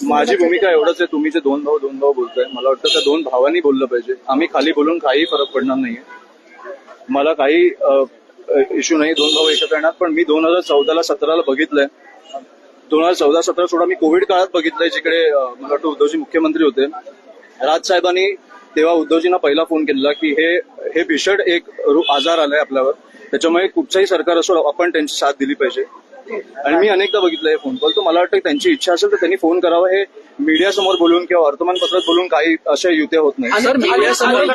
माझी भूमिका एवढंच आहे, तुम्ही जे दोन भाऊ बोलताय, मला वाटतं त्या दोन भावांनी बोललं पाहिजे. आम्ही खाली बोलून काही फरक पडणार नाहीये. मला काही इश्यू नाही, दोन भाऊ एकत्र येणार. पण मी 2014-17 बघितलंय. 2014-17 सोडा मी कोविड काळात बघितलंय, जिकडे मला वाटतं उद्धवजी मुख्यमंत्री होते. राजसाहेबांनी तेव्हा उद्धवजींना पहिला फोन केला की हे भीषण एक आजार आलाय आपल्यावर, त्याच्यामुळे कुठचंही सरकार असो आपण त्यांची साथ दिली पाहिजे. आणि मी अनेकदा बघितलंय फोन कॉल. तर मला वाटतं त्यांची इच्छा असेल तर त्यांनी फोन करावा. हे मीडिया समोर बोलून किंवा वर्तमानपत्रात बोलून काही अशा युत्या होत नाही. सर, मीडिया समोर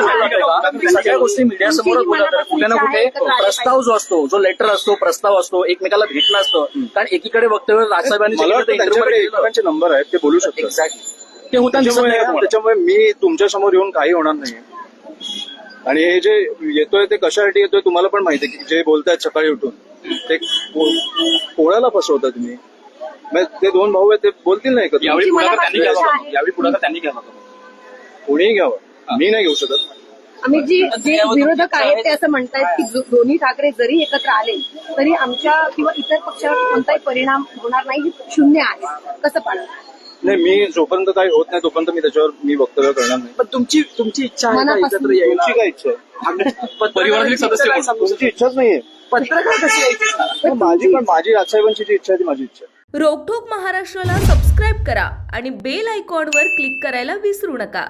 सगळ्या गोष्टी मीडिया समोर बोलत कुठे ना कुठे प्रस्ताव जो असतो, जो लेटर असतो, प्रस्ताव असतो, एकमेकाला भेटणं असतं. कारण एकीकडे वक्तव्य राजसाहेबांनी मला वाटतं त्यांच्याकडे एकमेकांचे नंबर आहेत, ते बोलू शकतात. एक्झॅक्टली ते होतं. त्याच्यामुळे मी तुमच्या समोर येऊन काही होणार नाही. आणि हे जे येतोय ते कशासाठी येतोय तुम्हाला पण माहिती आहे की जे बोलतायत सकाळी उठून ते कोणाला फसवता तुम्ही. ते दोन भाऊ आहेत, ते बोलतील नाही का? यावेळी पुढाकार त्यांनी घ्यावा. कोणीही घ्यावं, मी नाही घेऊ शकत. आम्ही जे विरोधक आहेत ते असं म्हणतायत की दोन्ही ठाकरे जरी एकत्र आले तरी आमच्या किंवा इतर पक्षावर कोणताही परिणाम होणार नाही, शून्य आहे. कसं पाहिजे? नाही, मी जोपर्यंत काही होत नाही तोपर्यंत मी त्याच्यावर वक्तव्य करणार नाही. पण तुमची इच्छा आहे का एकत्र यायला? तुमची काय इच्छा आहे? परिवारातील सदस्य तुमची इच्छाच नाहीये. पत्रकार कशी यायची? माझी राजसाहेबांची जी इच्छा आहे ती माझी इच्छा आहे. रोकठोक महाराष्ट्राला सबस्क्राईब करा आणि बेल आयकॉनवर क्लिक करायला विसरू नका.